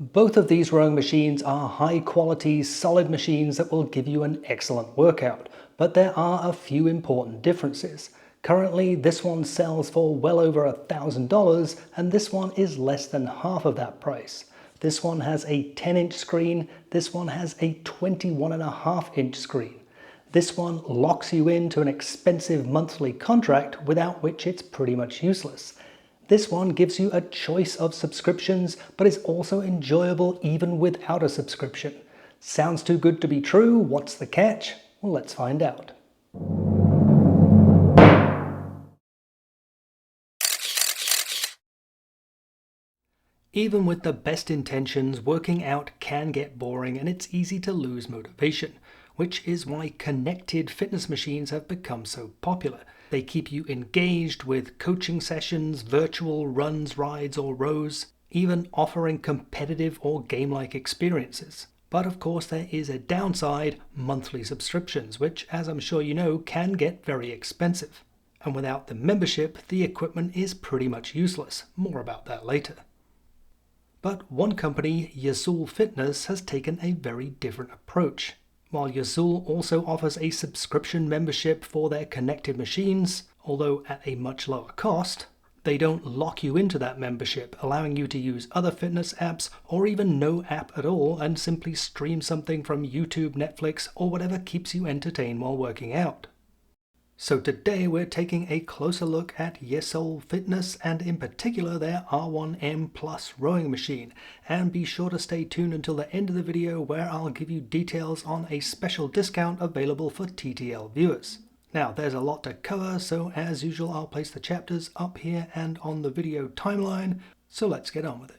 Both of these rowing machines are high quality, solid machines that will give you an excellent workout, but there are a few important differences. Currently, this one sells for well over $1,000 and this one is less than half of that price. This one has a 10-inch screen, this one has a 21.5-inch screen. This one locks you into an expensive monthly contract without which it's pretty much useless. This one gives you a choice of subscriptions, but is also enjoyable even without a subscription. Sounds too good to be true. What's the catch? Well, let's find out. Even with the best intentions, working out can get boring and it's easy to lose motivation, which is why connected fitness machines have become so popular. They keep you engaged with coaching sessions, virtual runs, rides, or rows, even offering competitive or game-like experiences. But of course there is a downside, monthly subscriptions, which, as I'm sure you know, can get very expensive. And without the membership, the equipment is pretty much useless. More about that later. But one company, Yesoul Fitness, has taken a very different approach. While Yesoul also offers a subscription membership for their connected machines, although at a much lower cost, they don't lock you into that membership, allowing you to use other fitness apps or even no app at all and simply stream something from YouTube, Netflix, or whatever keeps you entertained while working out. So today we're taking a closer look at Yesoul Fitness and in particular their R1M Plus rowing machine, and be sure to stay tuned until the end of the video where I'll give you details on a special discount available for TTL viewers. Now there's a lot to cover, so as usual I'll place the chapters up here and on the video timeline, so let's get on with it.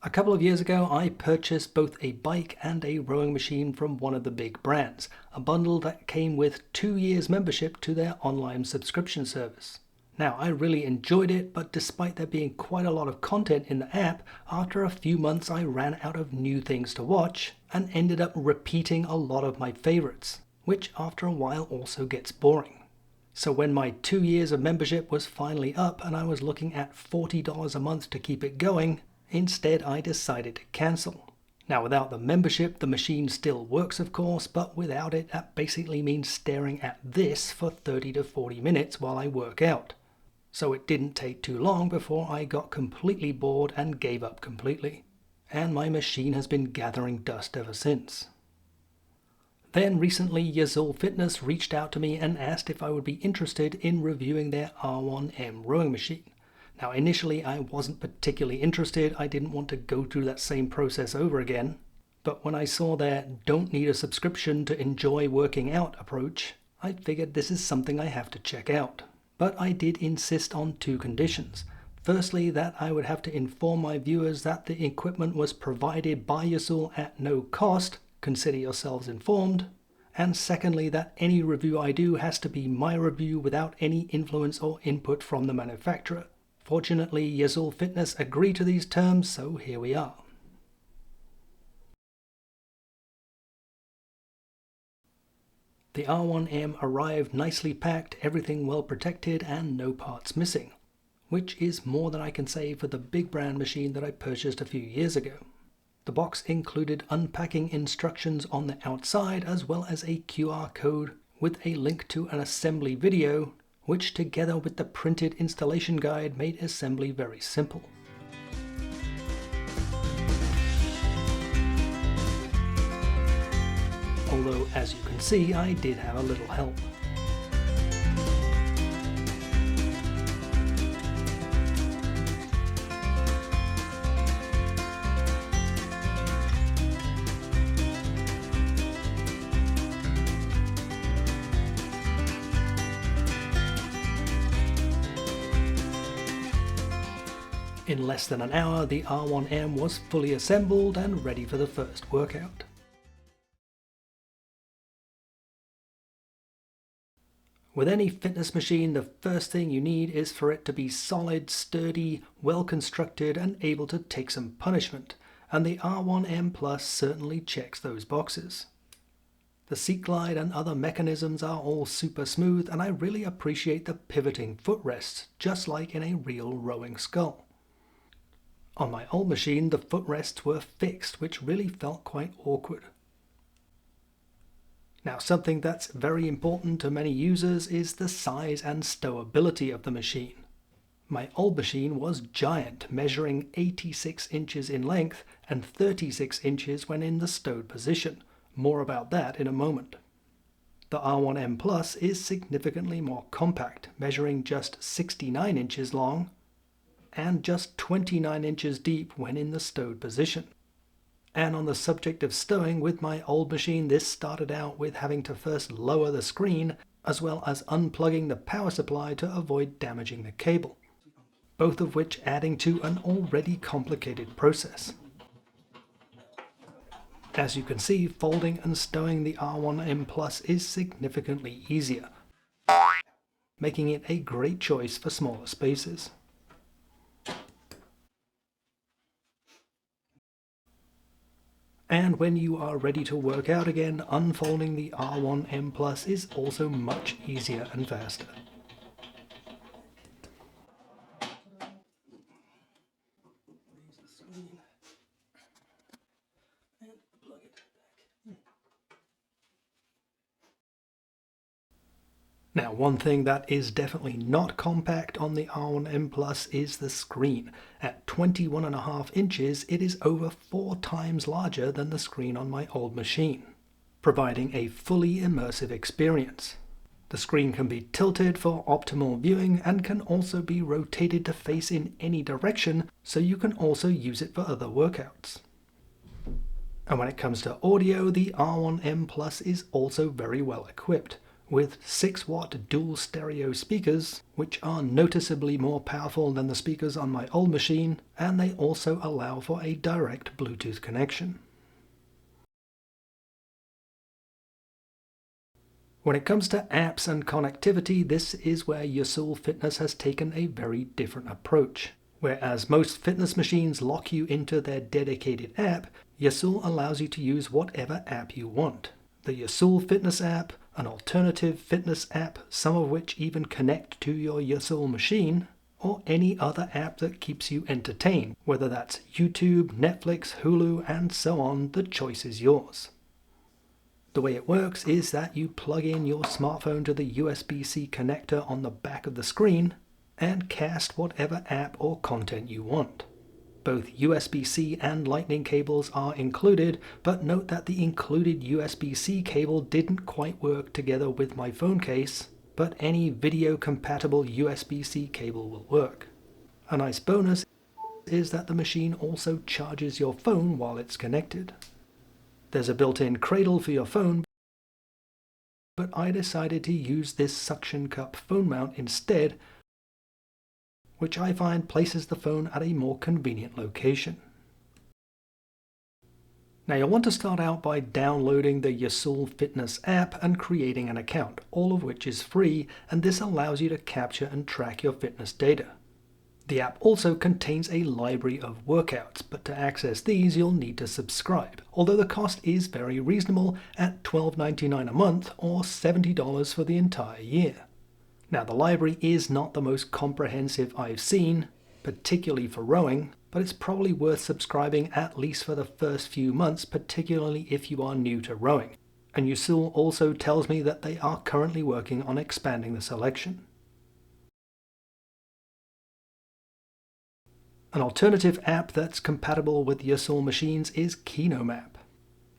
A couple of years ago, I purchased both a bike and a rowing machine from one of the big brands, a bundle that came with 2 years membership to their online subscription service. Now, I really enjoyed it, but despite there being quite a lot of content in the app, after a few months I ran out of new things to watch and ended up repeating a lot of my favorites, which after a while also gets boring. So when my 2 years of membership was finally up and I was looking at $40 a month to keep it going, instead, I decided to cancel. Now, without the membership, the machine still works, of course, but without it, that basically means staring at this for 30 to 40 minutes while I work out. So it didn't take too long before I got completely bored and gave up completely. And my machine has been gathering dust ever since. Then recently, Yesoul Fitness reached out to me and asked if I would be interested in reviewing their R1M rowing machine. Now initially I wasn't particularly interested, I didn't want to go through that same process over again, but when I saw their don't need a subscription to enjoy working out approach, I figured this is something I have to check out. But I did insist on 2 conditions. Firstly, that I would have to inform my viewers that the equipment was provided by Yesoul at no cost, consider yourselves informed, and secondly that any review I do has to be my review without any influence or input from the manufacturer. Fortunately, Yesoul Fitness agreed to these terms, so here we are. The R1M arrived nicely packed, everything well protected, and no parts missing, which is more than I can say for the big brand machine that I purchased a few years ago. The box included unpacking instructions on the outside as well as a QR code with a link to an assembly video, which together with the printed installation guide made assembly very simple. Although, as you can see, I did have a little help. In less than an hour, the R1M was fully assembled and ready for the first workout. With any fitness machine, the first thing you need is for it to be solid, sturdy, well constructed, and able to take some punishment, and the R1M Plus certainly checks those boxes. The seat glide and other mechanisms are all super smooth, and I really appreciate the pivoting footrests, just like in a real rowing scull. On my old machine, the footrests were fixed, which really felt quite awkward. Now, something that's very important to many users is the size and stowability of the machine. My old machine was giant, measuring 86 inches in length and 36 inches when in the stowed position. More about that in a moment. The R1M Plus is significantly more compact, measuring just 69 inches long and just 29 inches deep when in the stowed position. And on the subject of stowing, with my old machine, this started out with having to first lower the screen, as well as unplugging the power supply to avoid damaging the cable, both of which adding to an already complicated process. As you can see, folding and stowing the R1M Plus is significantly easier, making it a great choice for smaller spaces. And when you are ready to work out again, unfolding the R1M Plus is also much easier and faster. Now, one thing that is definitely not compact on the R1M Plus is the screen. At 21.5 inches, it is over 4 times larger than the screen on my old machine, providing a fully immersive experience. The screen can be tilted for optimal viewing and can also be rotated to face in any direction, so you can also use it for other workouts. And when it comes to audio, the R1M Plus is also very well equipped, with 6-watt dual stereo speakers, which are noticeably more powerful than the speakers on my old machine, and they also allow for a direct Bluetooth connection. When it comes to apps and connectivity, this is where Yesoul Fitness has taken a very different approach. Whereas most fitness machines lock you into their dedicated app, Yesoul allows you to use whatever app you want. The Yesoul Fitness app, an alternative fitness app, some of which even connect to your Yesoul machine, or any other app that keeps you entertained, whether that's YouTube, Netflix, Hulu, and so on. The choice is yours. The way it works is that you plug in your smartphone to the USB-C connector on the back of the screen and cast whatever app or content you want. Both USB-C and Lightning cables are included, but note that the included USB-C cable didn't quite work together with my phone case, but any video-compatible USB-C cable will work. A nice bonus is that the machine also charges your phone while it's connected. There's a built-in cradle for your phone, but I decided to use this suction cup phone mount instead, which I find places the phone at a more convenient location. Now, you'll want to start out by downloading the Yesoul Fitness app and creating an account, all of which is free, and this allows you to capture and track your fitness data. The app also contains a library of workouts, but to access these you'll need to subscribe, although the cost is very reasonable at $12.99 a month or $70 for the entire year. Now, the library is not the most comprehensive I've seen, particularly for rowing, but it's probably worth subscribing at least for the first few months, particularly if you are new to rowing. And Yesoul also tells me that they are currently working on expanding the selection. An alternative app that's compatible with Yesoul machines is KinoMap.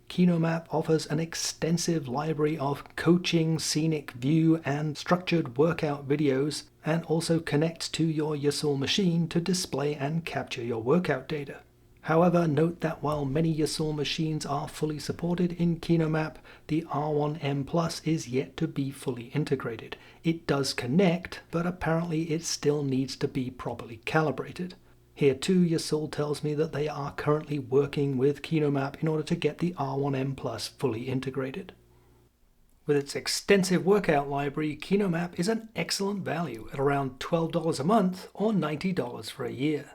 KinoMap offers an extensive library of coaching, scenic view, and structured workout videos, and also connects to your Yesoul machine to display and capture your workout data. However, note that while many Yesoul machines are fully supported in KinoMap, the R1M Plus is yet to be fully integrated. It does connect, but apparently it still needs to be properly calibrated. Here too, Yesoul tells me that they are currently working with KinoMap in order to get the R1M Plus fully integrated. With its extensive workout library, KinoMap is an excellent value at around $12 a month or $90 for a year.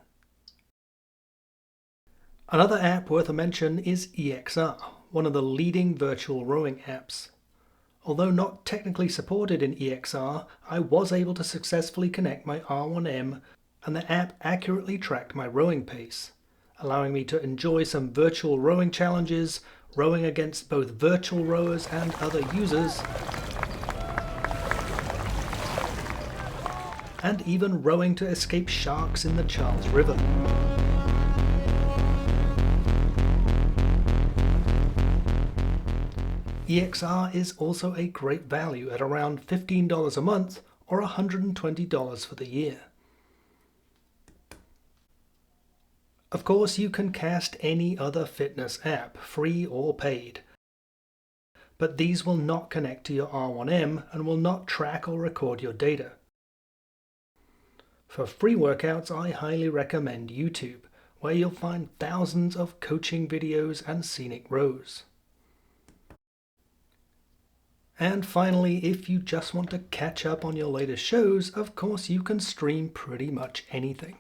Another app worth a mention is EXR. one of the leading virtual rowing apps. Although not technically supported in EXR, I was able to successfully connect my R1M, and the app accurately tracked my rowing pace, allowing me to enjoy some virtual rowing challenges, rowing against both virtual rowers and other users, and even rowing to escape sharks in the Charles River. EXR is also a great value at around $15 a month or $120 for the year. Of course, you can cast any other fitness app, free or paid, but these will not connect to your R1M and will not track or record your data. For free workouts, I highly recommend YouTube, where you'll find thousands of coaching videos and scenic rows. And finally, if you just want to catch up on your latest shows, of course you can stream pretty much anything.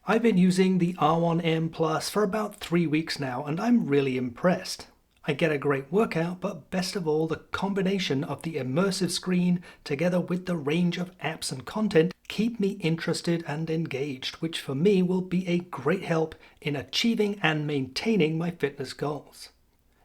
I've been using the R1M Plus for about 3 weeks now, and I'm really impressed. I get a great workout, but best of all, the combination of the immersive screen together with the range of apps and content keep me interested and engaged, which for me will be a great help in achieving and maintaining my fitness goals.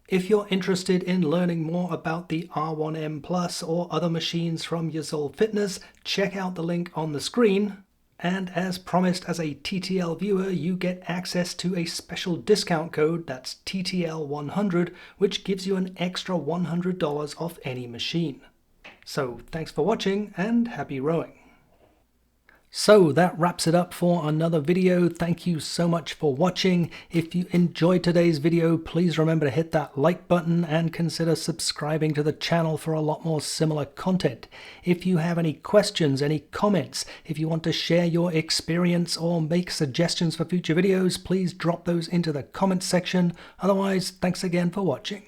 If you're interested in learning more about the R1M Plus or other machines from Yesoul Fitness, check out the link on the screen. And as promised, as a TTL viewer, you get access to a special discount code that's TTL100, which gives you an extra $100 off any machine. So thanks for watching and happy rowing. So that wraps it up for another video. Thank you so much for watching. If you enjoyed today's video, please remember to hit that like button and consider subscribing to the channel for a lot more similar content. If you have any questions, any comments, if you want to share your experience or make suggestions for future videos, please drop those into the comments section. Otherwise, thanks again for watching.